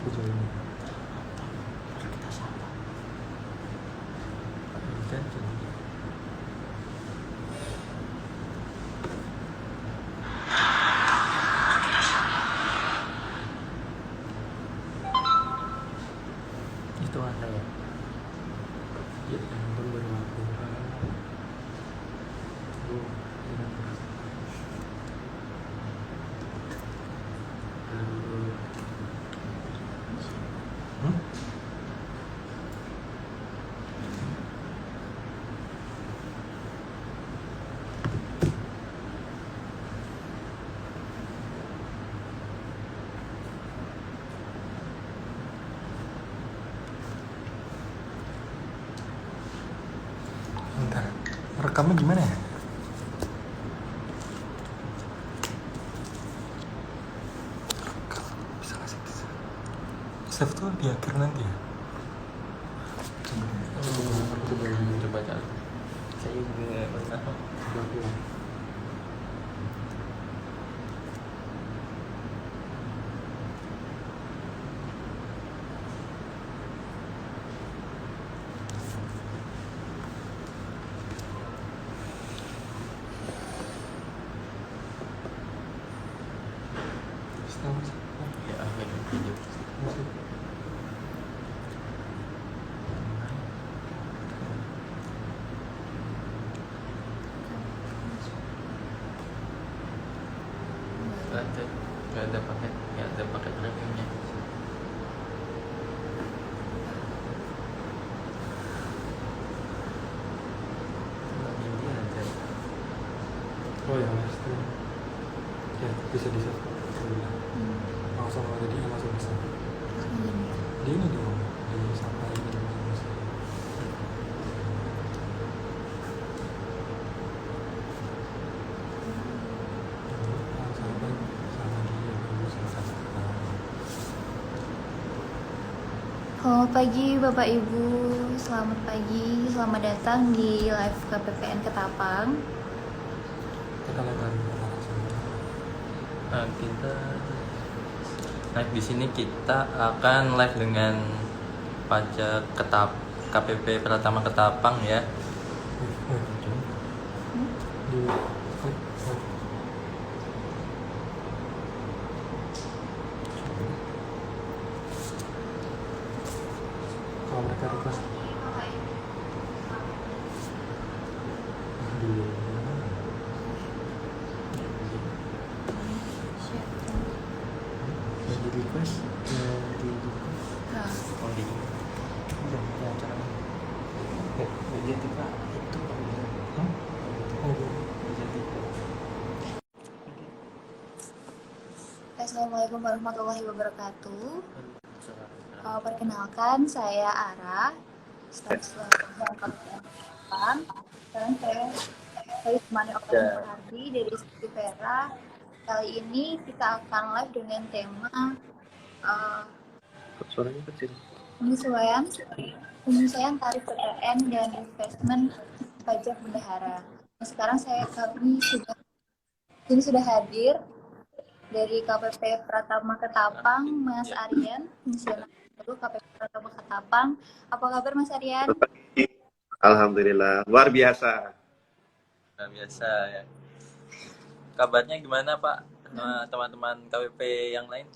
sejauh ini. Kita siapa? Intention. Itu ada ya. Ya, yang nonton baru aku. Lu ingat nggak? Hmm? Bentar, rekamnya gimana ya? Bisa nggak sih? Save tuh di akhir nanti ya? Coba cari. Saya juga nggak pernah. Coba aku. Setahun sih. Ya, akhirnya video. Masih. Nggak ada paket premiumnya. Ini ada. Oh ya, stream. Ya, bisa di save. Langsung ada di Amazon bisa. Di ini dong, di sampai ini di Amazon bisa. Selamat pagi Bapak Ibu, selamat pagi, selamat datang di live KPPN Ketapang. Kita lebar Kita live di sini, kita akan live dengan pajak KPP Pratama Ketapang ya. di kalau mereka request di di request di Nah, Oh, di udah ya acara jadi Pak, itu oh Assalamualaikum warahmatullahi wabarakatuh. Perkenalkan, saya Ara, staf selanjutnya KPPN Ketapang. Sekarang saya ditemani oleh Pak Hardi dari Institut Vera. Kali ini kita akan live dengan tema suaranya kecil. penyesuaian tarif PPN dan investment pajak bendahara. Nah, sekarang kami sudah hadir dari KPP Pratama Ketapang, Mas Aryan, Fungsionaris baru KPP Pratama Ketapang. Apa kabar Mas Aryan? Alhamdulillah, luar biasa. Nah, biasa ya. Kabarnya gimana Pak sama teman-teman KPP yang lain?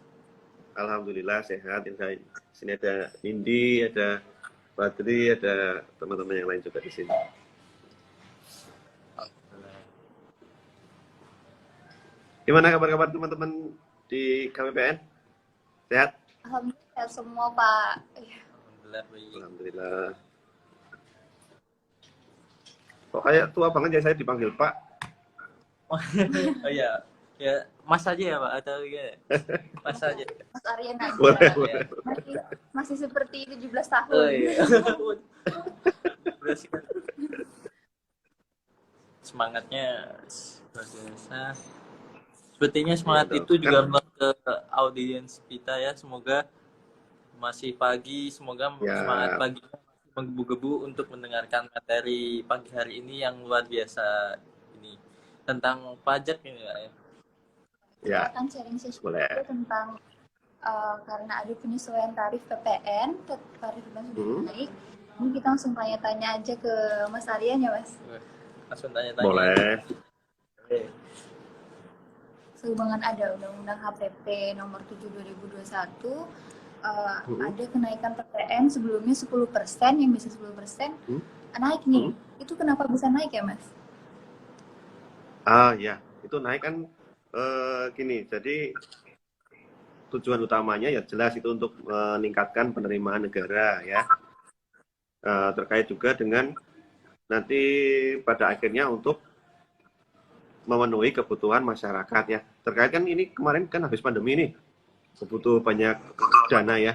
Alhamdulillah sehat. Di sini ada Nindi, ada Badri, ada teman-teman yang lain juga di sini. Gimana kabar-kabar teman-teman di KPPN? Sehat? Alhamdulillah semua Pak. Alhamdulillah baik. Alhamdulillah. Kok kayak tua banget ya saya dipanggil Pak? Oh iya, ya Mas aja ya Pak atau gimana? Mas aja. Mas Aryan aja. Boleh, Ya. boleh. Masih seperti 17 tahun. Oh iya. Semangatnya luar biasa. Sepertinya semangat Iya, itu juga melekat ke audiens kita ya. Semoga masih pagi, semoga Ya. semangat pagi masih menggebu-gebu untuk mendengarkan materi pagi hari ini yang luar biasa ini tentang pajak ini ya. Ya, Kita akan sharing sesi boleh. tentang karena ada penyesuaian tarif PPN, tarif PPN sudah naik. Ini kita langsung tanya-tanya aja ke Mas Aryan ya, Mas. Langsung tanya-tanya. Boleh. Sehubungan ada Undang-Undang HPP nomor 7 2021, ada kenaikan PPN sebelumnya 10%, yang bisa 10% naik nih. Itu kenapa bisa naik ya, Mas? Ya, itu naik kan gini. Jadi tujuan utamanya ya jelas itu untuk meningkatkan penerimaan negara ya. Terkait juga dengan nanti pada akhirnya untuk memenuhi kebutuhan masyarakat ya. Terkait kan ini kemarin kan habis pandemi nih, butuh banyak dana ya.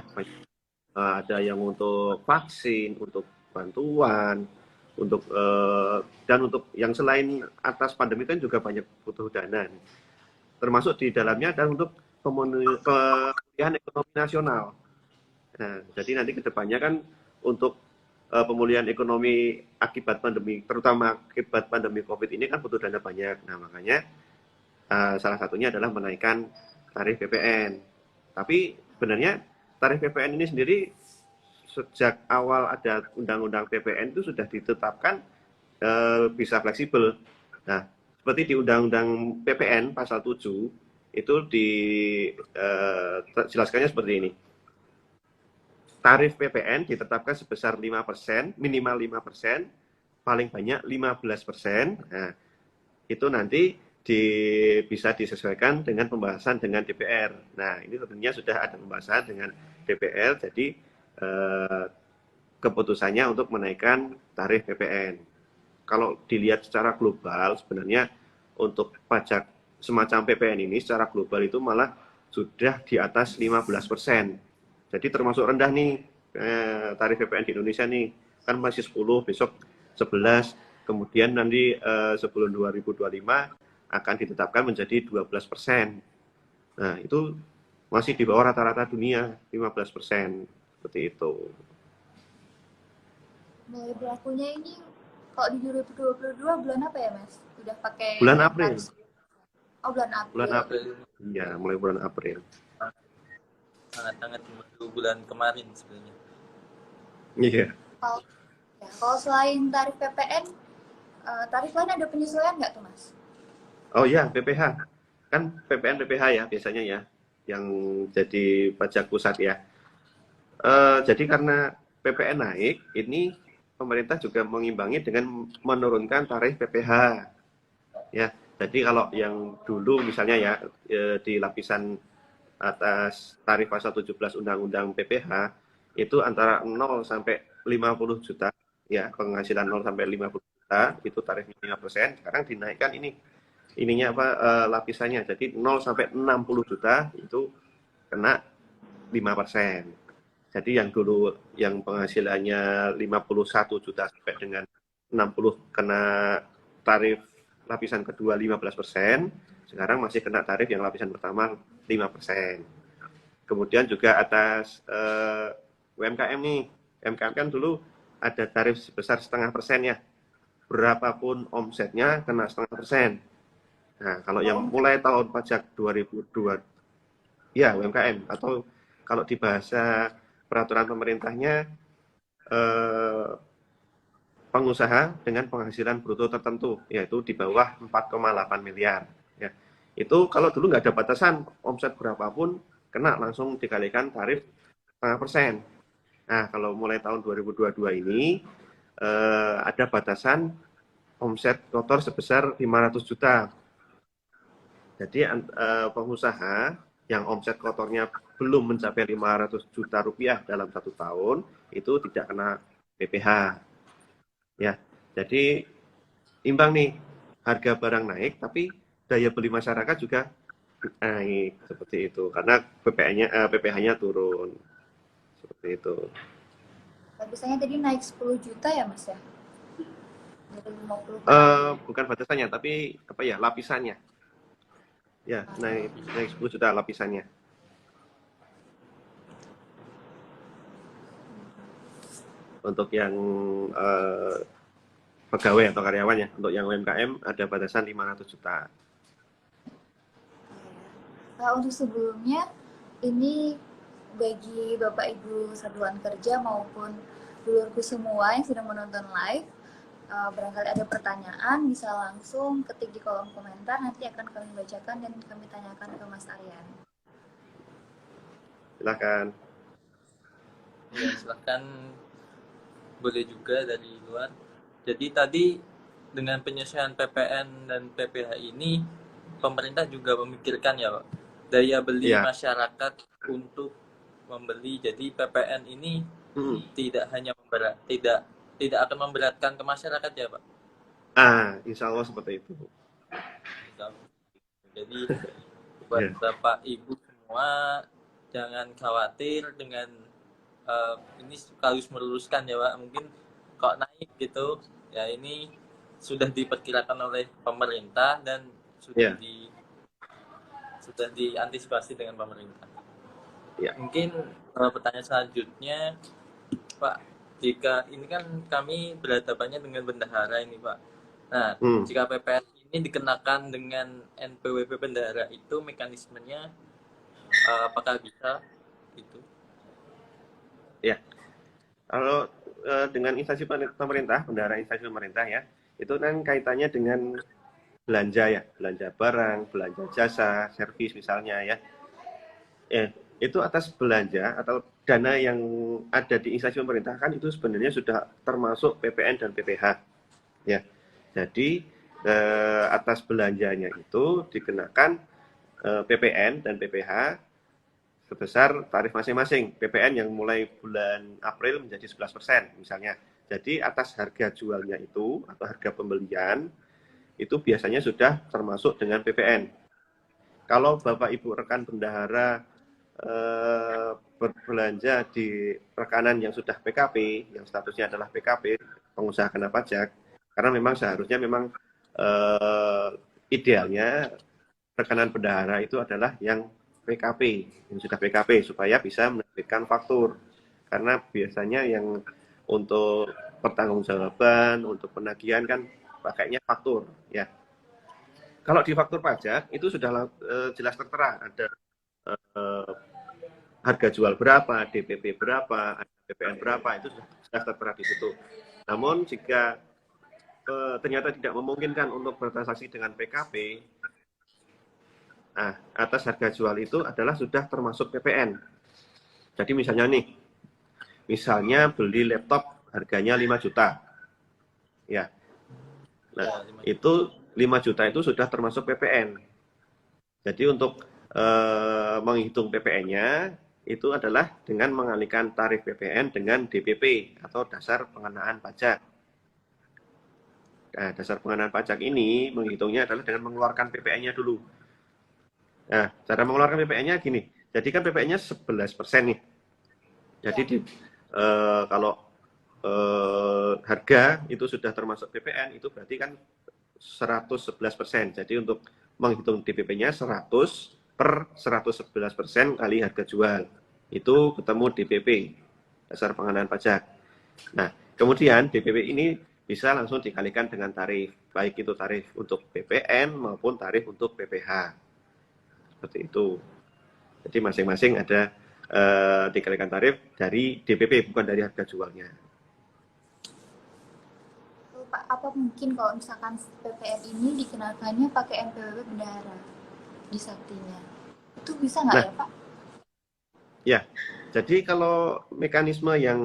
Ada yang untuk vaksin, untuk bantuan, untuk dan untuk yang selain atas pandemi kan juga banyak butuh dana. Termasuk di dalamnya adalah untuk pemulihan ekonomi nasional. Nah, jadi nanti kedepannya kan untuk pemulihan ekonomi akibat pandemi, terutama akibat pandemi COVID ini kan butuh dana banyak. Nah, makanya salah satunya adalah menaikkan tarif PPN. Tapi sebenarnya tarif PPN ini sendiri sejak awal ada undang-undang PPN itu sudah ditetapkan bisa fleksibel. Nah, seperti di undang-undang PPN pasal 7 itu dijelaskannya seperti ini. Tarif PPN ditetapkan sebesar 5%, minimal 5%, paling banyak 15%. Nah, itu nanti bisa disesuaikan dengan pembahasan dengan DPR. Nah, ini tentunya sudah ada pembahasan dengan DPR, jadi keputusannya untuk menaikkan tarif PPN. Kalau dilihat secara global, sebenarnya untuk pajak semacam PPN ini secara global itu malah sudah di atas 15%. Jadi termasuk rendah nih tarif PPN di Indonesia nih, kan masih 10, besok 11, kemudian nanti sebelum 2025 akan ditetapkan menjadi 12%. Nah, itu masih di bawah rata-rata dunia 15%, seperti itu. Mulai berlakunya ini kalau di 2022 bulan apa ya, Mas? Udah pakai bulan April. Oh, bulan April. Bulan April. Iya, mulai bulan April. Sangat-sangat menunggu bulan kemarin sebenarnya. Iya. Kalau selain tarif PPN, tarif lain ada penyesuaian nggak tuh, Mas? Oh ya, PPH. Kan PPN PPH ya biasanya ya, yang jadi pajak pusat ya. Jadi karena PPN naik, ini pemerintah juga mengimbangi dengan menurunkan tarif PPH. Ya, jadi kalau yang dulu misalnya ya di lapisan atas tarif pasal 17 Undang-Undang PPH itu antara 0 sampai 50 juta ya, penghasilan 0 sampai 50 juta itu tarifnya 5%. Sekarang dinaikkan ininya lapisannya, jadi 0 sampai 60 juta itu kena 5%. Jadi yang dulu yang penghasilannya 51 juta sampai dengan 60 kena tarif lapisan kedua 15%, sekarang masih kena tarif yang lapisan pertama 5%. Kemudian juga atas UMKM nih, UMKM kan dulu ada tarif sebesar 0,5% ya, berapapun omsetnya kena 0,5%. Nah, kalau yang mulai tahun pajak 2002, ya UMKM, atau kalau di bahasa peraturan pemerintahnya pengusaha dengan penghasilan bruto tertentu, yaitu di bawah 4,8 miliar. Ya. Itu kalau dulu nggak ada batasan, omset berapapun, kena langsung dikalikan tarif 0,5%. Nah, kalau mulai tahun 2022 ini, ada batasan omset kotor sebesar 500 juta. Jadi, pengusaha yang omset kotornya belum mencapai 500 juta rupiah dalam 1 tahun, itu tidak kena PPH. Ya, jadi imbang nih, harga barang naik, tapi daya beli masyarakat juga naik seperti itu, karena PPH-nya turun seperti itu. Biasanya tadi naik 10 juta ya, Mas ya? Dari 50 Bukan batasannya, tapi apa ya, lapisannya. Ya, naik 10 juta lapisannya. Untuk yang pegawai atau karyawannya, untuk yang UMKM ada batasan 500 juta. Untuk sebelumnya ini bagi Bapak Ibu satuan kerja maupun dulurku semua yang sedang menonton live, barangkali ada pertanyaan bisa langsung ketik di kolom komentar, nanti akan kami bacakan dan kami tanyakan ke Mas Aryan. Silakan. Ya, silahkan, boleh juga dari luar. Jadi tadi dengan penyesuaian PPN dan PPH ini, pemerintah juga memikirkan ya Pak, daya beli Ya. masyarakat untuk membeli. Jadi PPN ini tidak hanya tidak akan memberatkan ke masyarakat ya Pak. Insya Allah seperti itu. Jadi buat Bapak Ibu semua jangan khawatir dengan ini sekaligus meluruskan ya Pak, mungkin kok naik gitu ya, ini sudah diperkirakan oleh pemerintah dan sudah diantisipasi dengan pemerintah. Mungkin pertanyaan selanjutnya Pak, jika ini kan kami berhadapannya dengan bendahara ini Pak. Nah, jika PPN ini dikenakan dengan NPWP bendahara, itu mekanismenya apakah bisa gitu? Ya, kalau dengan instansi pemerintah, bendahara instansi pemerintah ya, itu kan kaitannya dengan belanja ya, belanja barang, belanja jasa, servis misalnya ya. Itu atas belanja atau dana yang ada di instansi pemerintah kan itu sebenarnya sudah termasuk PPN dan PPH ya. Jadi atas belanjanya itu dikenakan PPN dan PPH sebesar tarif masing-masing. PPN yang mulai bulan April menjadi 11% misalnya. Jadi atas harga jualnya itu atau harga pembelian itu biasanya sudah termasuk dengan PPN. Kalau Bapak Ibu rekan bendahara berbelanja di rekanan yang sudah PKP, yang statusnya adalah PKP, pengusaha kena pajak, karena memang seharusnya memang idealnya rekanan bendahara itu adalah yang PKP, yang sudah PKP, supaya bisa menerbitkan faktur. Karena biasanya yang untuk pertanggungjawaban, untuk penagihan kan pakainya faktur, ya. Kalau di faktur pajak itu sudah jelas tertera, ada harga jual berapa, DPP berapa, PPN berapa, itu sudah tertera di situ. Namun jika ternyata tidak memungkinkan untuk bertransaksi dengan PKP, atas harga jual itu adalah sudah termasuk PPN. Jadi misalnya beli laptop harganya 5 juta. Ya. Nah, itu 5 juta itu sudah termasuk PPN. Jadi untuk menghitung PPN-nya itu adalah dengan mengalihkan tarif PPN dengan DPP atau dasar pengenaan pajak. Nah, dasar pengenaan pajak ini menghitungnya adalah dengan mengeluarkan PPN-nya dulu. Nah, cara mengeluarkan PPN-nya gini. Jadi kan PPN-nya 11% nih. Jadi kalau harga itu sudah termasuk PPN, itu berarti kan 111%. Jadi untuk menghitung DPP-nya 100 per 111% kali harga jual. Itu ketemu DPP, dasar pengenaan pajak. Nah, kemudian DPP ini bisa langsung dikalikan dengan tarif. Baik itu tarif untuk PPN maupun tarif untuk PPH. Seperti itu. Jadi masing-masing ada dikalikan tarif dari DPP, bukan dari harga jualnya. Pak, apa mungkin kalau misalkan PPN ini dikenakannya pakai NPWP bendahara di saktinya? Itu bisa nggak ya Pak? Ya, jadi kalau mekanisme yang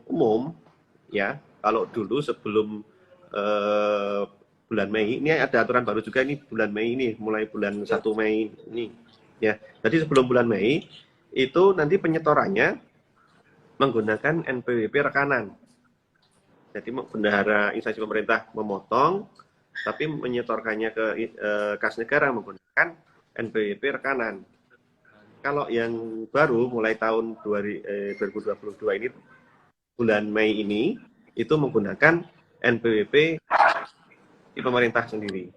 umum, ya, kalau dulu sebelum bulan Mei, ini ada aturan baru juga ini bulan Mei ini, mulai bulan 1 Mei ini. Ya, jadi sebelum bulan Mei, itu nanti penyetorannya menggunakan NPWP rekanan. Jadi bendahara instansi pemerintah memotong, tapi menyetorkannya ke kas negara menggunakan NPWP rekanan. Kalau yang baru mulai tahun 2022 ini, bulan Mei ini, itu menggunakan NPWP di pemerintah sendiri.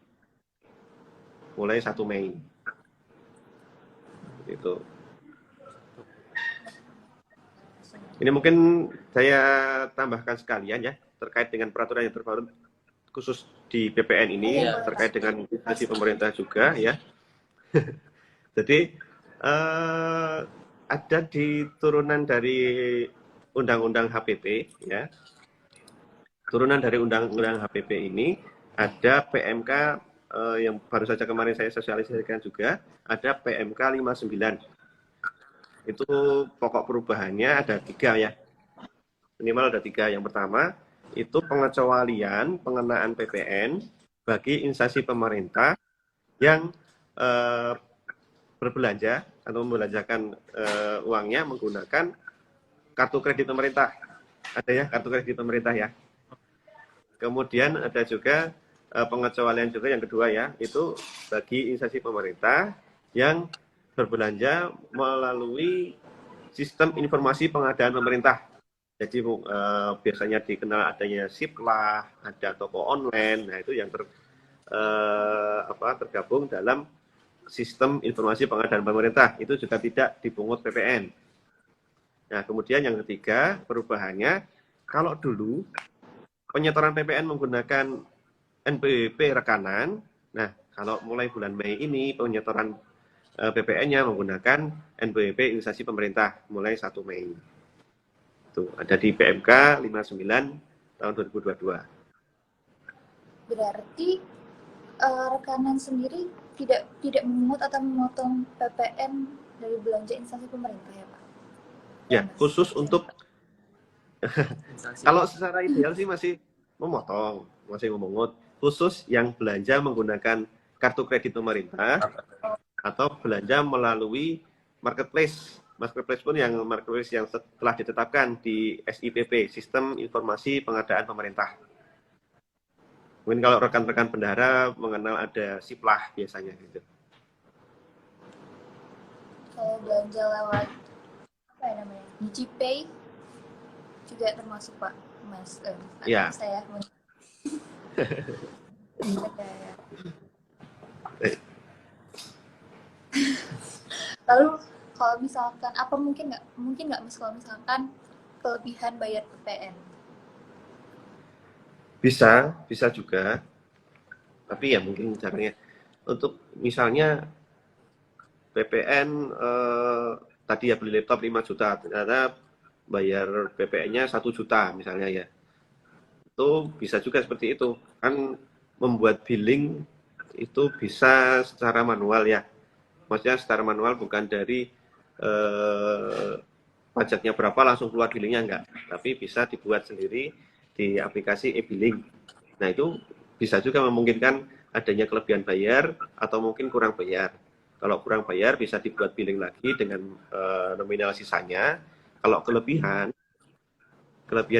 Mulai 1 Mei. Itu. Ini mungkin saya tambahkan sekalian ya, terkait dengan peraturan yang terbaru khusus di PPN ini, terkait dengan instansi pemerintah juga ya. Jadi Ada di turunan dari Undang-Undang HPP ya. Turunan dari Undang-Undang HPP ini ada PMK yang baru saja kemarin saya sosialisasikan juga, ada PMK 59. Itu pokok perubahannya ada 3 ya. Minimal ada 3. Yang pertama, itu pengecualian pengenaan PPN bagi instansi pemerintah yang berbelanja atau membelanjakan uangnya menggunakan kartu kredit pemerintah. Ada ya, kartu kredit pemerintah ya. Kemudian ada juga pengecualian juga yang kedua ya, itu bagi instansi pemerintah yang berbelanja melalui sistem informasi pengadaan pemerintah. Jadi biasanya dikenal adanya SIP-lah, ada toko online, nah itu yang tergabung dalam sistem informasi pengadaan pemerintah, itu juga tidak dipungut PPN. Nah, kemudian yang ketiga perubahannya, kalau dulu penyetoran PPN menggunakan NPWP rekanan, nah kalau mulai bulan Mei ini penyetoran PPN-nya menggunakan NPWP instansi pemerintah mulai 1 Mei. Itu ada di PMK 59 tahun 2022. Berarti rekanan sendiri tidak memungut atau memotong PPN dari belanja instansi pemerintah ya Pak? Ya, khusus untuk kalau secara ideal sih masih memotong, masih memungut. Khusus yang belanja menggunakan kartu kredit pemerintah atau belanja melalui marketplace. Marketplace pun yang marketplace yang telah ditetapkan di SIPP, Sistem Informasi Pengadaan Pemerintah. Mungkin kalau rekan-rekan bendahara mengenal ada SIPLAH biasanya gitu. Kalau belanja lewat apa ya namanya, DigiPay juga termasuk Pak, Mas. Ya. Saya Lalu kalau misalkan apa mungkin nggak Mas kalau misalkan kelebihan bayar PPN? Bisa juga. Tapi ya mungkin caranya untuk misalnya PPN tadi ya beli laptop 5 juta, ternyata bayar PPN-nya 1 juta misalnya ya. Itu bisa juga seperti itu. Kan membuat billing itu bisa secara manual ya. Maksudnya secara manual bukan dari pajaknya berapa langsung keluar billingnya enggak. Tapi bisa dibuat sendiri di aplikasi e-billing. Nah itu bisa juga memungkinkan adanya kelebihan bayar atau mungkin kurang bayar. Kalau kurang bayar bisa dibuat billing lagi dengan nominal sisanya. Kalau kelebihan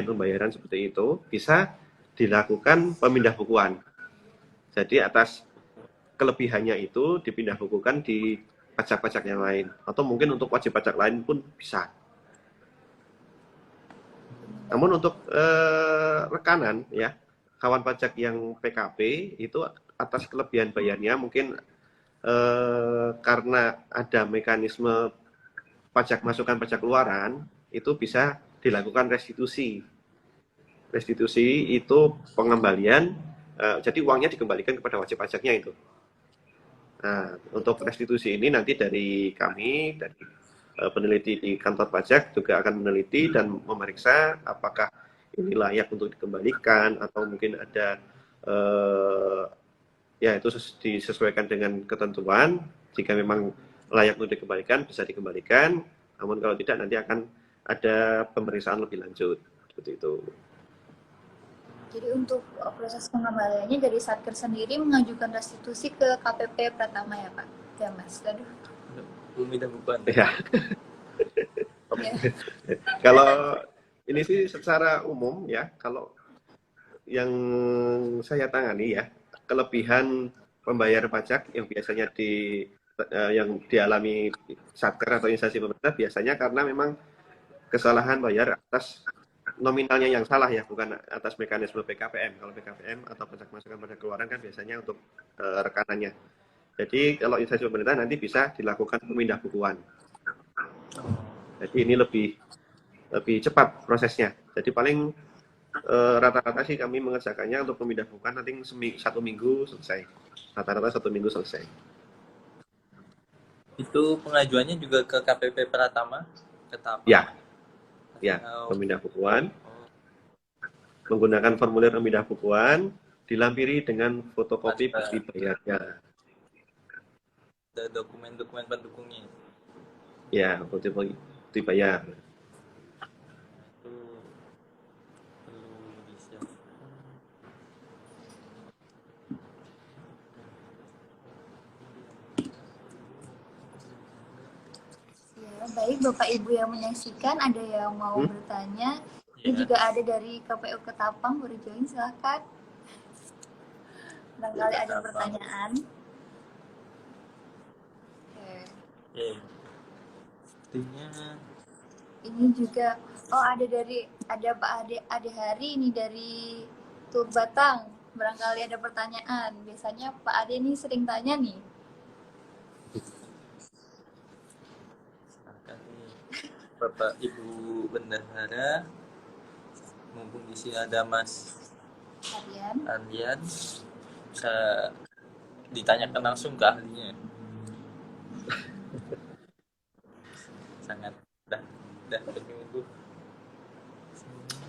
pembayaran seperti itu bisa dilakukan pemindah bukuan. Jadi atas kelebihannya itu dipindah bukukan di pajak-pajak yang lain atau mungkin untuk wajib pajak lain pun bisa. Namun untuk rekanan ya, kawan pajak yang PKP itu atas kelebihan bayarnya mungkin karena ada mekanisme pajak masukan pajak keluaran itu bisa dilakukan restitusi. Restitusi itu pengembalian, jadi uangnya dikembalikan kepada wajib pajaknya itu. Nah, untuk restitusi ini nanti dari kami, dari peneliti di kantor pajak juga akan meneliti dan memeriksa apakah ini layak untuk dikembalikan atau mungkin ada ya itu disesuaikan dengan ketentuan. Jika memang layak untuk dikembalikan bisa dikembalikan, namun kalau tidak nanti akan ada pemeriksaan lebih lanjut seperti itu. Jadi untuk proses pengembaliannya dari Satker sendiri mengajukan restitusi ke KPP Pratama ya Pak? Ya Mas, aduh. Pemindah bukuan. Ya. Kalau ini sih secara umum ya, kalau yang saya tangani ya, kelebihan pembayar pajak yang biasanya yang dialami Satker atau instansi pemerintah biasanya karena memang kesalahan bayar atas nominalnya yang salah ya, bukan atas mekanisme PKPM. Kalau PKPM atau pajak masukan pajak keluaran kan biasanya untuk rekanannya. Jadi kalau instansi pemerintah nanti bisa dilakukan pemindah bukuan. Jadi ini lebih cepat prosesnya. Jadi paling rata-rata sih kami mengerjakannya untuk pemindah bukuan nanti 1 minggu selesai. Rata-rata 1 minggu selesai. Itu pengajuannya juga ke KPP Pratama, ke Tapang. Ya, ya, Oh, pemindah bukuan. oh, Menggunakan formulir pemindah bukuan, dilampiri dengan fotokopi ada bukti bayarnya. dokumen-dokumen pendukungnya. Ya, bukti bayar. Itu perlu disiapkan. Ya, baik Bapak Ibu yang menyaksikan, ada yang mau bertanya. Ini Ya. juga ada dari KPU Ketapang, boleh join silahkan. Barangkali ada Ketapang. pertanyaan. Oke. Oke. Sepertinya Ini juga, ada Pak Ade Hari ini dari Teluk Batang. Barangkali ada pertanyaan. Biasanya Pak Ade ini sering tanya nih. silakan nih Bapak Ibu Bendahara, mumpung di sini ada Mas Ardian, bisa ditanyakan langsung ke ahlinya. Sangat dah menunggu.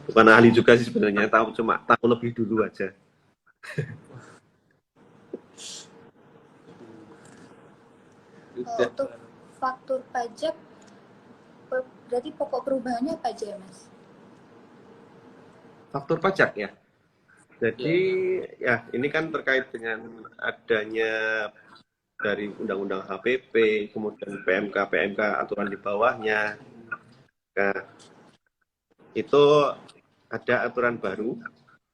Bukan ahli juga sih sebenarnya, cuma tahu lebih dulu aja. Untuk faktur pajak, berarti pokok perubahannya apa aja, Mas? Faktur pajak ya. Jadi ya ini kan terkait dengan adanya dari Undang-Undang HPP, kemudian PMK aturan di bawahnya. Nah, itu ada aturan baru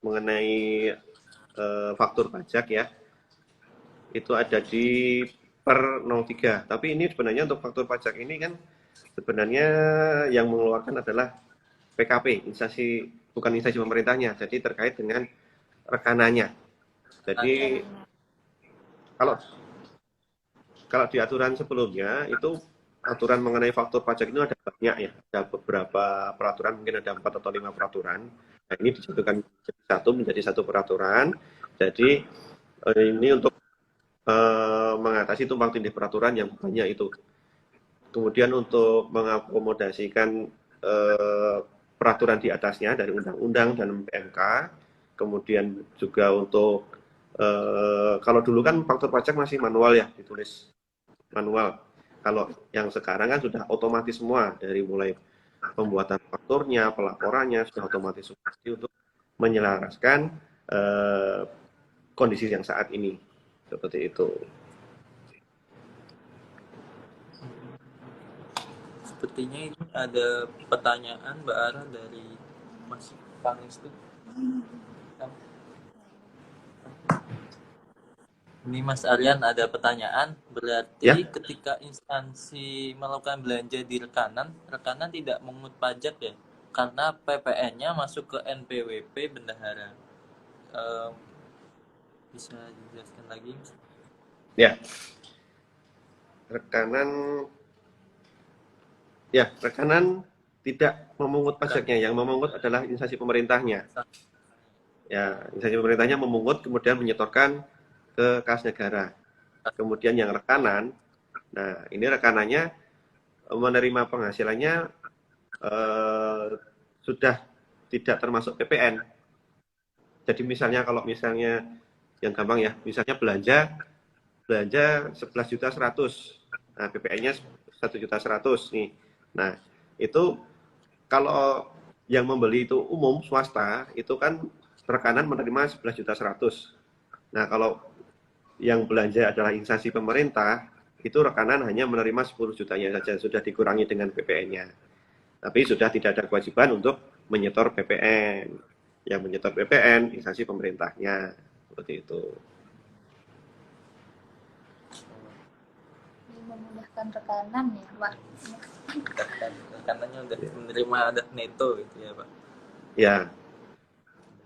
mengenai faktur pajak ya. Itu ada di per 03. Tapi ini sebenarnya untuk faktur pajak ini kan sebenarnya yang mengeluarkan adalah PKP, bukan instansi pemerintahnya. Jadi terkait dengan rekanannya. Jadi kalau di aturan sebelumnya itu aturan mengenai faktur pajak itu ada banyak ya, ada beberapa peraturan, mungkin ada 4 atau 5 peraturan. Nah, ini dijatuhkan menjadi satu peraturan. Jadi ini untuk mengatasi tumpang tindih peraturan yang banyak itu. Kemudian untuk mengakomodasikan peraturan di atasnya dari undang-undang dan PMK, kemudian juga untuk kalau dulu kan faktur pajak masih manual ya, ditulis manual. Kalau yang sekarang kan sudah otomatis semua, dari mulai pembuatan fakturnya, pelaporannya sudah otomatis untuk menyelaraskan kondisi yang saat ini. Seperti itu. Sepertinya ini ada pertanyaan Mbak Ara dari Mas Pangestu. Ini Mas Aryan ada pertanyaan, berarti Ya. ketika instansi melakukan belanja di rekanan tidak mengungut pajak ya, karena PPN-nya masuk ke NPWP Bendahara. Bisa dijelaskan lagi? Ya. Rekanan tidak memungut pajaknya, yang memungut adalah instansi pemerintahnya. Ya, instansi pemerintahnya memungut kemudian menyetorkan ke kas negara. Kemudian yang rekanan, nah ini rekanannya menerima penghasilannya sudah tidak termasuk PPN. Jadi misalnya kalau yang gampang ya, misalnya belanja 11.100.000. Nah, PPN-nya 1.100.000 nih. Nah, itu kalau yang membeli itu umum swasta, itu kan rekanan menerima 11.100.000. Nah, kalau yang belanja adalah instansi pemerintah, itu rekanan hanya menerima 10 jutanya saja, sudah dikurangi dengan PPN-nya. Tapi sudah tidak ada kewajiban untuk menyetor PPN. Yang menyetor PPN instansi pemerintahnya, seperti itu. Ini memudahkan rekanan ya, Pak. Rekanannya udah menerima ada neto gitu ya Pak? Ya.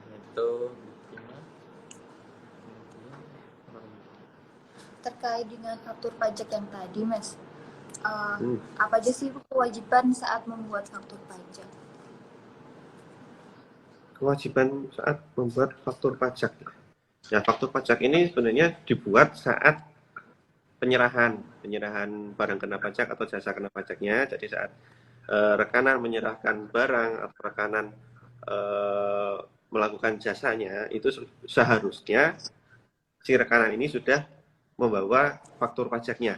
Neto. Terkait dengan faktur pajak yang tadi, Mas, apa aja sih kewajiban saat membuat faktur pajak? Kewajiban saat membuat faktur pajak. Ya, faktur pajak ini sebenarnya dibuat saat penyerahan barang kena pajak atau jasa kena pajaknya. Jadi saat rekanan menyerahkan barang atau rekanan melakukan jasanya, itu seharusnya si rekanan ini sudah membawa faktur pajaknya.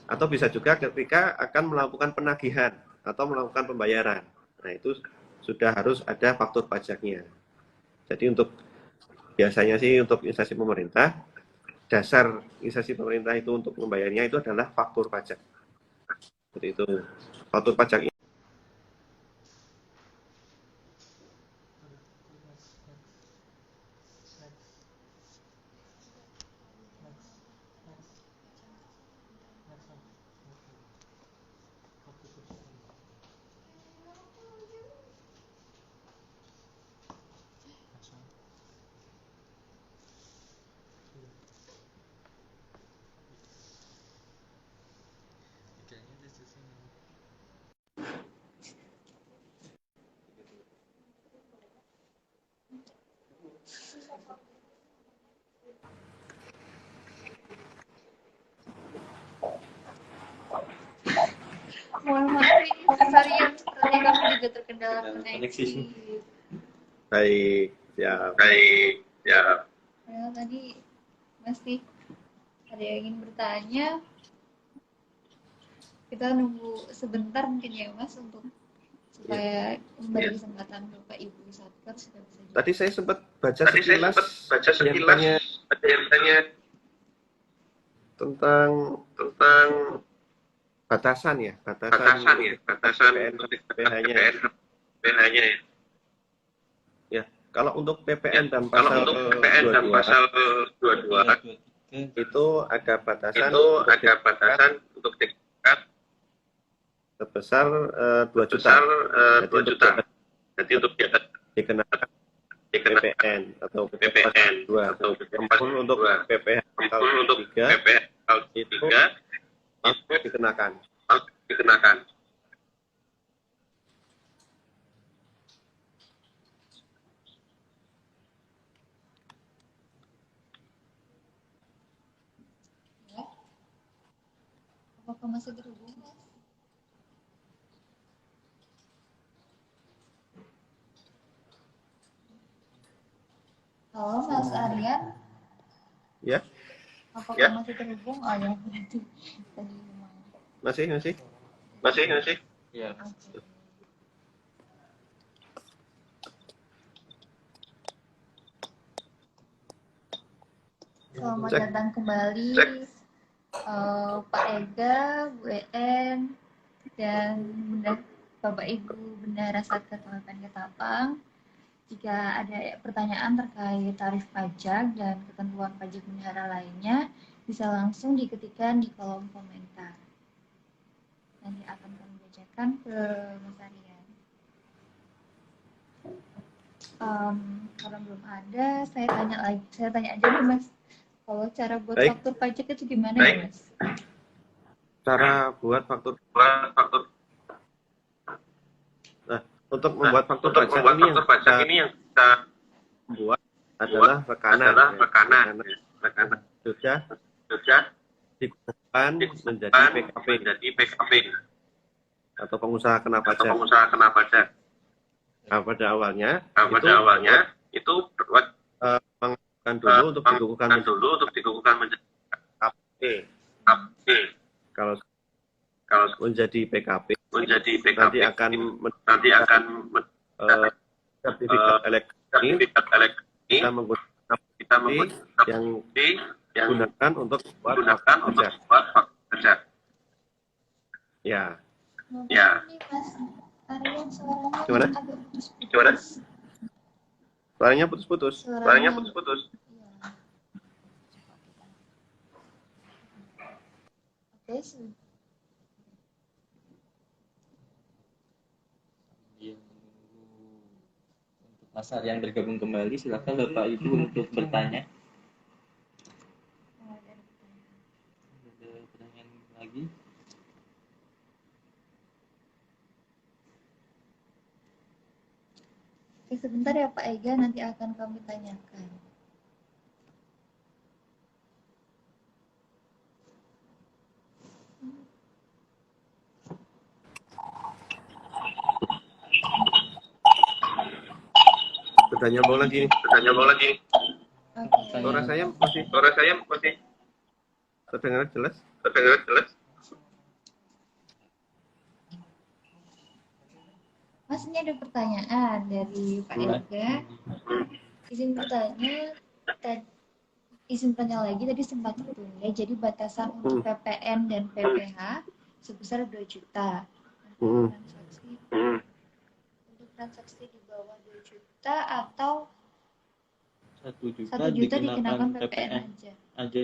Atau bisa juga ketika akan melakukan penagihan atau melakukan pembayaran. Nah, itu sudah harus ada faktur pajaknya. Jadi biasanya sih untuk instansi pemerintah, dasar instansi pemerintah itu untuk membayarnya itu adalah faktur pajak. Seperti itu. Faktur pajak ini. Mohon maaf ini Mas Aryan, sepertinya kami juga terkendala koneksi. Baik, ya. Ya, tadi masih ada yang ingin bertanya. Kita nunggu sebentar mungkin ya Mas untuk supaya memberi kesempatan Bapak Ibu Satker sudah bisa jawab. Tadi saya sempat baca sekilas yang tanya tentang batasan PPN-nya. Ya, kalau untuk PPN dan pasal 22 itu ada batasan untuk tingkat sebesar 2 juta. Jadi untuk dikenakan PPN atau PPN 2 atau untuk PPN pasal 3 itu dikenakan. Ya. Apakah masih terhubung Mas? Halo Mas Aryan. Ya. Apakah masih terhubung? Oh ya, berarti tadi Masih. Ya. Oke. Selamat datang kembali Pak Ega, Bu En, dan Bapak Ibu Bendahara Satker Kabupaten Ketapang. Jika ada pertanyaan terkait tarif pajak dan ketentuan pajak bendahara lainnya, bisa langsung diketikkan di kolom komentar. Nanti akan kami bacakan ke Mas Aryan. Kalau belum ada, saya tanya aja nih Mas. Kalau cara buat faktur pajak itu gimana ya Mas? Cara buat faktur. Nah, untuk membuat faktur pajak ini yang kita buat adalah rekanan. Sudah digunakan menjadi PKP atau pengusaha kena pajak. Nah, pada awalnya itu mengajukan dulu untuk dikukuhkan menjadi PKP. Kalau menjadi PKP nanti akan sertifikat elektronik kita menggunakan yang digunakan untuk buat pajak. Ya. Ini Mas Aryan suaranya Gimana? agak putus-putus. Suaranya putus-putus. Iya. Oke, Untuk Mas Aryan bergabung kembali, silakan Bapak Ibu untuk bertanya. Ada pertanyaan lagi? Oke, sebentar ya Pak Ega, nanti akan kami tanyakan. Udah nyambung lagi. Oke. Suara saya masih terdengar jelas? Mas, ini ada pertanyaan dari Pak Ega. Izin bertanya lagi, tadi sempat ditunda. Jadi batasan untuk PPN dan PPH sebesar 2 juta. Untuk transaksi di bawah 2 juta atau 1 juta dikenakan PPN aja.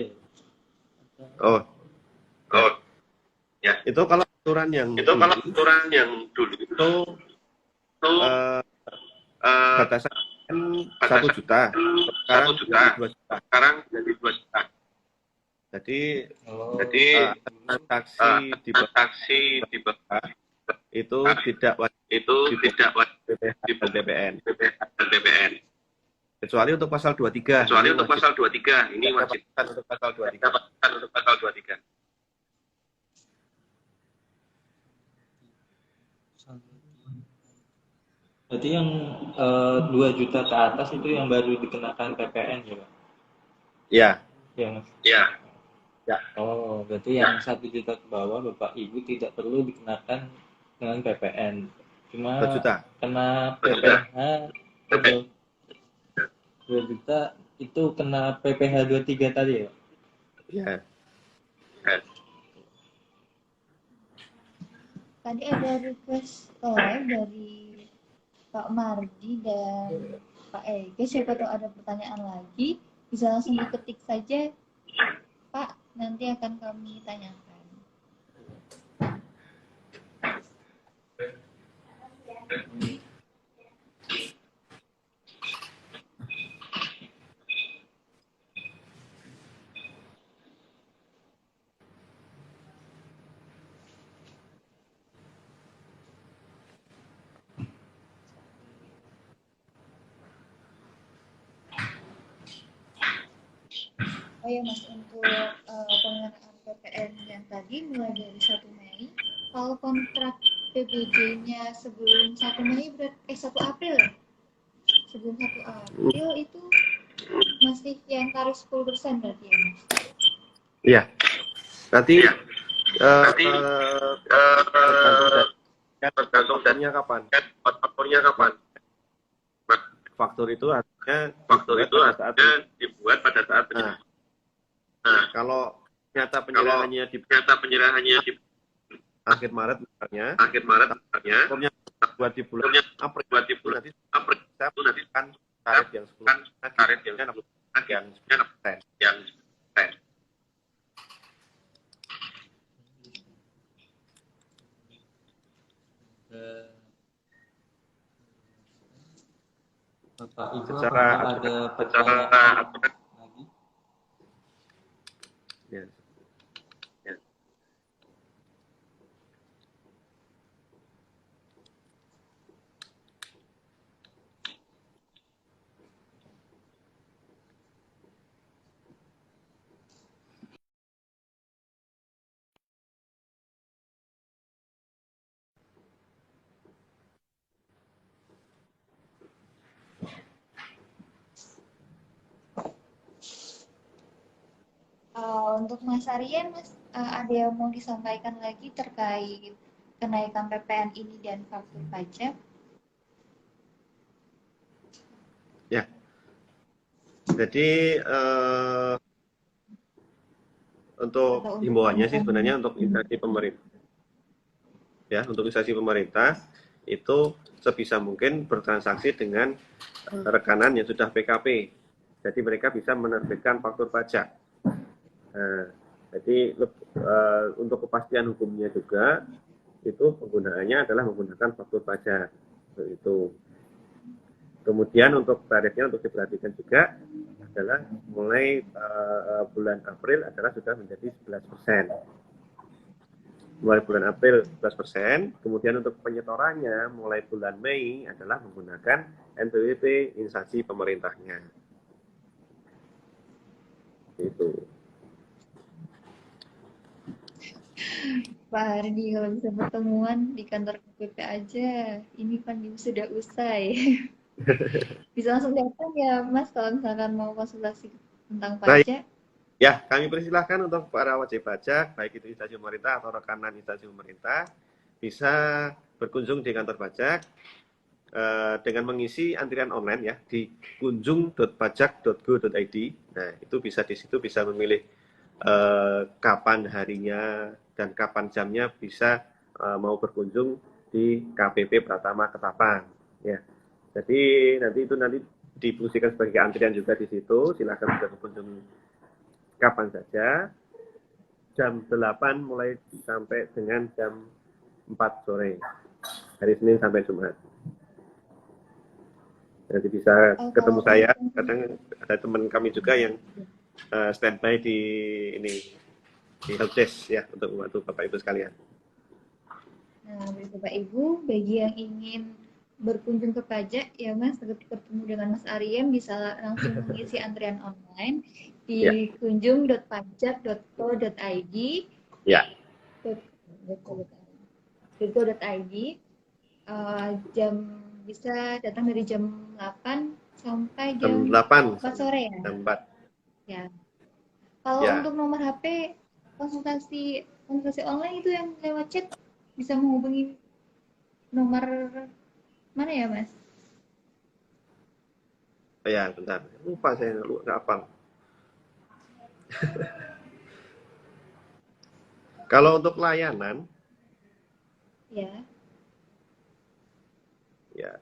Oh, ya. Itu kalau aturan yang dulu itu batasan 1 juta. Sekarang jadi 2 juta. Jadi transaksi di bawah itu tidak wajib PPN. Kecuali untuk pasal 23. Ini wajib untuk pasal 23. Berarti yang 2 juta ke atas itu yang baru dikenakan PPN ya, Pak? Ya. Ya, Mas? Ya. Oh, berarti yang 1 juta ke bawah Bapak Ibu tidak perlu dikenakan dengan PPN. Cuma 2 juta. Kena PPH 2 juta itu kena PPH 23 tadi ya? Ya. Tadi ada request live dari Pak Mardi dan Pak Ega. Siapa tahu ada pertanyaan lagi, bisa langsung diketik saja, Pak. Nanti akan kami tanyakan. Oh ya Mas, untuk pengenaan PPN yang tadi mulai dari 1 Mei, kalau kontrak PBJ-nya sebelum 1 Mei 1 April ya? Sebelum 1 April itu masih yang tarif 10% berarti ya Mas? Iya. Nanti tergantung darinya kapan. Faktur itu artinya dibuat pada saat penyerahan. Nah, kalau nyata penyerahannya di akhir Maret misalnya, fakturnya buat di bulan April nanti kan tarif yang 10%, yang 10%. Bapak Ibu Secara ada pertanyaan lagi? Ya. Untuk Mas Aryan, Mas, ada yang mau disampaikan lagi terkait kenaikan PPN ini dan faktur pajak? Ya. Jadi untuk himbauannya sih sebenarnya untuk instansi pemerintah. Ya, untuk instansi pemerintah itu sebisa mungkin bertransaksi dengan rekanan yang sudah PKP. Jadi mereka bisa menerbitkan faktur pajak. Nah, jadi untuk kepastian hukumnya juga itu penggunaannya adalah menggunakan faktur pajak. Itu. Kemudian untuk tarifnya untuk diperhatikan juga adalah mulai bulan April adalah sudah menjadi 11%. Mulai bulan April 11%, kemudian untuk penyetorannya mulai bulan Mei adalah menggunakan NPWP instansi pemerintahnya. Itu. Pak Hardi, kalau bisa pertemuan di kantor KPP aja, ini pandemi sudah usai. Bisa langsung datang ya Mas kalau misalkan mau konsultasi tentang Nah, pajak. ya, kami persilahkan untuk para wajib pajak, baik itu instansi pemerintah atau rekanan instansi pemerintah, bisa berkunjung di kantor pajak dengan mengisi antrian online ya di kunjung.pajak.go.id. Nah, itu bisa di situ bisa memilih kapan harinya dan kapan jamnya bisa mau berkunjung di KPP Pratama Ketapang. Ya, jadi nanti difungsikan sebagai antrian juga di situ. Silakan bisa berkunjung kapan saja, jam 8 mulai sampai dengan jam 4 sore, hari Senin sampai Jumat. Nanti bisa Oh, ketemu kalau saya, untuk kadang ada teman kami juga yang standby di ini di helpdesk ya untuk membantu Bapak Ibu sekalian. Nah, bagi Bapak Ibu, bagi yang ingin berkunjung ke pajak, ya Mas, bertemu dengan Mas Ariem, bisa langsung mengisi antrian online Ya, di kunjung.pajak.co.id. ya, .co.id. Jam bisa datang dari jam 8 sampai jam jam 8 4 sore ya. jam 4. Ya. Kalau Ya, untuk nomor HP konsultasi konsultasi online itu yang lewat chat bisa menghubungi nomor mana ya, Mas? ya bentar. Lupa saya nggak hafal. Kalau untuk layanan, Ya. ya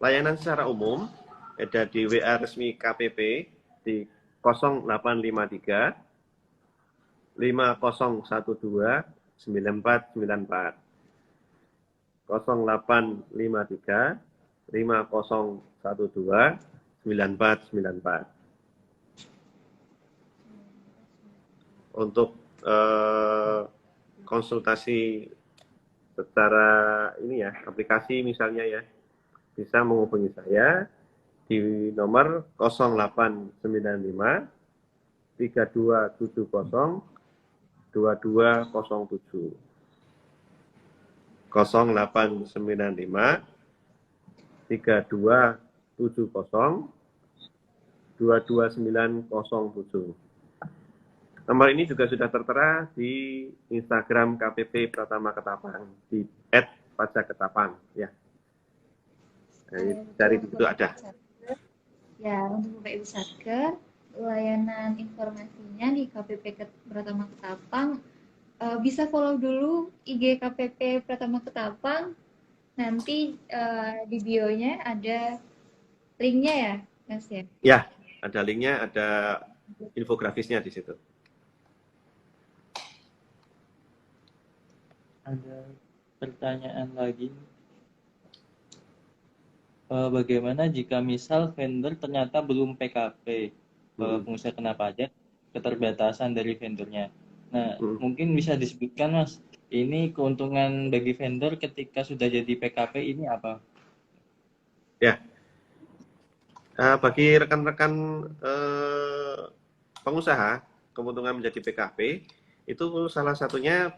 layanan secara umum ada di WA resmi KPP di 0853 5012 9494. 0853 5012 9494. Untuk konsultasi secara ini ya, aplikasi misalnya ya, bisa menghubungi saya di nomor 0895 3270 2207. 0895 3270 22907. Nomor ini juga sudah tertera di Instagram KPP Pratama Ketapang di @pajakketapang ya. Dari itu ada. Ya, untuk Bapak Ibu Satker, layanan informasinya di KPP Pratama Ketapang bisa follow dulu IG KPP Pratama Ketapang. Nanti di bio-nya ada linknya ya, Mas ya. Ya, ada linknya, ada infografisnya di situ. Ada pertanyaan lagi. Bagaimana jika misal vendor ternyata belum PKP, pengusaha kena pajak, keterbatasan dari vendornya. Nah, mungkin bisa disebutkan Mas, ini keuntungan bagi vendor ketika sudah jadi PKP ini apa? Ya, bagi rekan-rekan pengusaha, keuntungan menjadi PKP, itu salah satunya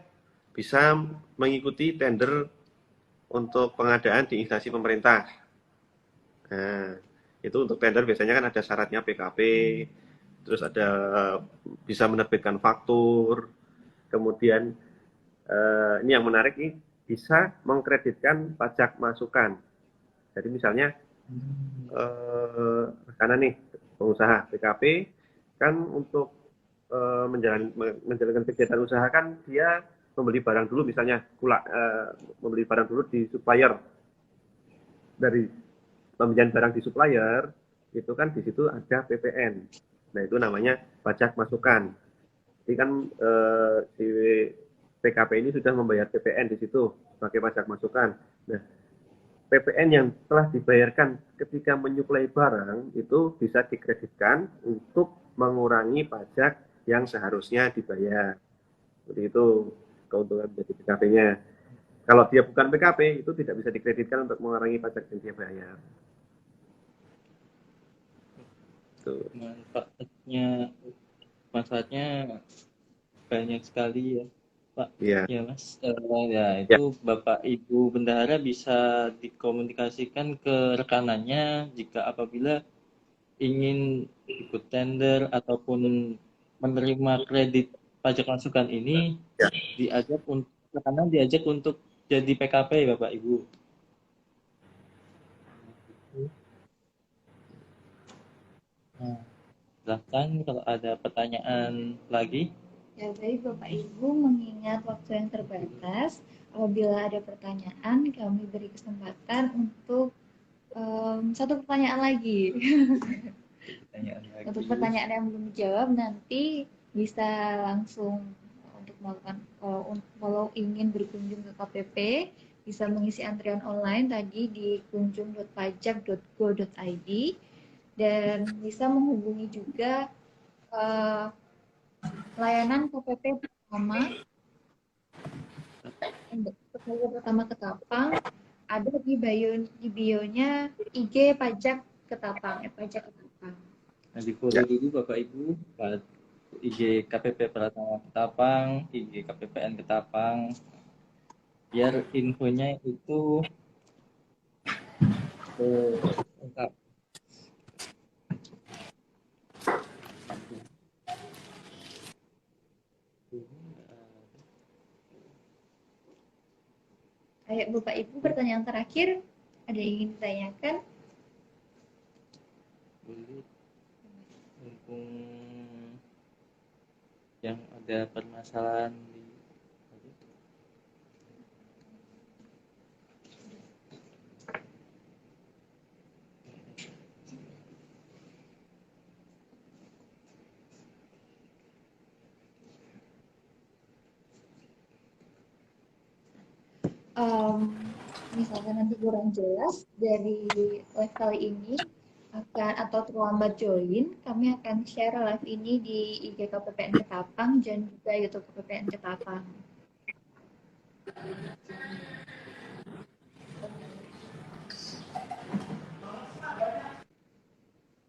bisa mengikuti tender untuk pengadaan di instansi pemerintah. Nah, itu untuk tender biasanya kan ada syaratnya PKP, terus ada bisa menerbitkan faktur, kemudian ini yang menarik nih, bisa mengkreditkan pajak masukan. Jadi misalnya karena nih pengusaha PKP kan untuk menjalankan kegiatan usaha kan dia membeli barang dulu misalnya membeli barang dulu di supplier, dari pembelian barang di supplier itu kan di situ ada PPN. Nah itu namanya pajak masukan. Jadi kan si PKP ini sudah membayar PPN di situ sebagai pajak masukan. Nah PPN yang telah dibayarkan ketika menyuplai barang itu bisa dikreditkan untuk mengurangi pajak yang seharusnya dibayar. Jadi itu keuntungan dari PKP-nya. Kalau dia bukan PKP, itu tidak bisa dikreditkan untuk mengurangi pajak yang dia bayar. Tuh. Manfaatnya banyak sekali ya. Pak. Iya. Ya Mas, ya itu Bapak Ibu Bendahara bisa dikomunikasikan ke rekanannya jika apabila ingin ikut tender ataupun menerima kredit pajak masukan ini, diajak untuk jadi PKP Bapak Ibu. Nah, silahkan kalau ada pertanyaan lagi. Ya, baik Bapak Ibu, mengingat waktu yang terbatas, apabila ada pertanyaan, kami beri kesempatan untuk satu pertanyaan lagi. Untuk pertanyaan yang belum dijawab, nanti bisa langsung untuk melakukan, kalau ingin berkunjung ke KPP, bisa mengisi antrian online tadi di kunjung.pajak.go.id, dan bisa menghubungi juga layanan KPP pertama Ketapang, ada di bio-nya IG Pajak Ketapang, Pajak Ketapang. Nah, di follow dulu Bapak Ibu, IG KPP Pratama Ketapang, IG KPPN Ketapang, biar infonya itu lengkap. Ayo Bapak Ibu, pertanyaan terakhir, ada yang ingin ditanyakan? Boleh, mumpung yang ada permasalahan di misalkan nanti kurang jelas dari live kali ini atau terlambat join, kami akan share live ini di IG KPPN Ketapang dan juga YouTube KPPN Ketapang.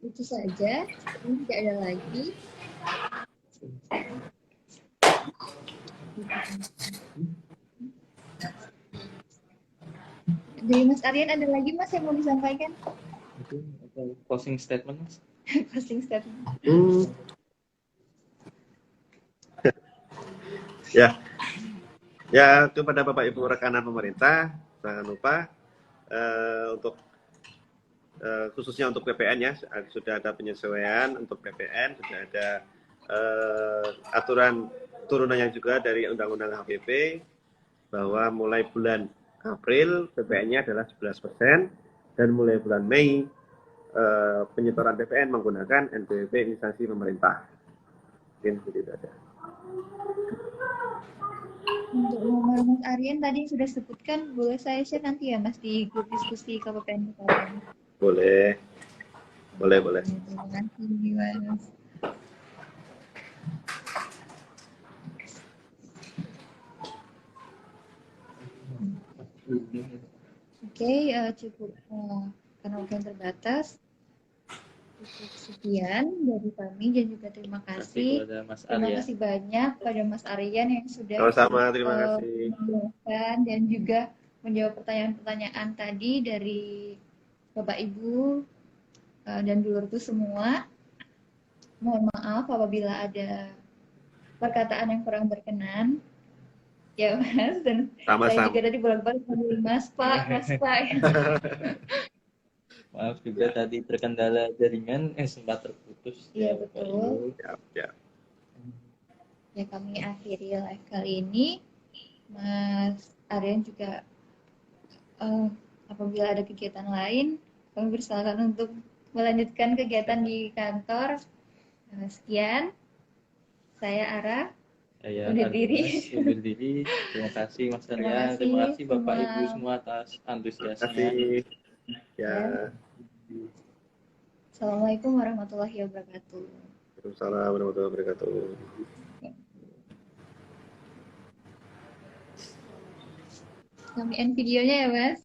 Itu saja, ini tidak ada lagi. Dari Mas Aryan ada lagi Mas yang mau disampaikan? Atau closing statement Mas? Closing statement. Ya, kepada Bapak Ibu rekanan pemerintah, jangan lupa untuk khususnya untuk PPN ya, sudah ada penyesuaian untuk PPN, sudah ada aturan turunannya juga dari Undang-Undang HPP bahwa mulai bulan April PPN-nya adalah 11% dan mulai bulan Mei penyetoran PPN menggunakan NPWP instansi pemerintah. Mungkin begitu saja. Untuk nomor Mas Aryan tadi sudah sebutkan, boleh saya share nanti ya Mas di grup diskusi KPPN Ketapang. Boleh. Terima kasih Mas. Oke, cukup karena waktu yang terbatas. Cukup sekian dari kami dan juga terima kasih. Terima kasih banyak pada Mas Aryan yang sudah sama-sama, terima kasih menjelaskan dan juga menjawab pertanyaan-pertanyaan tadi dari Bapak Ibu dan dulurku semua. Mohon maaf apabila ada perkataan yang kurang berkenan. Ya Mas, dan saya juga tadi bolak-balik panggil Mas Pak. Maaf juga tadi terkendala jaringan sempat terputus. Iya betul. Ya. Ya kami akhiri live kali ini. Mas Aryan juga apabila ada kegiatan lain, kami bersilakan untuk melanjutkan kegiatan di kantor. Sekian, saya Ara. Undur diri. Terima kasih Mas Arya. Terima kasih Bapak Ibu semua atas antusiasnya. Ya. Assalamualaikum warahmatullahi wabarakatuh. Waalaikumsalam warahmatullahi wabarakatuh. Kami end videonya ya Mas.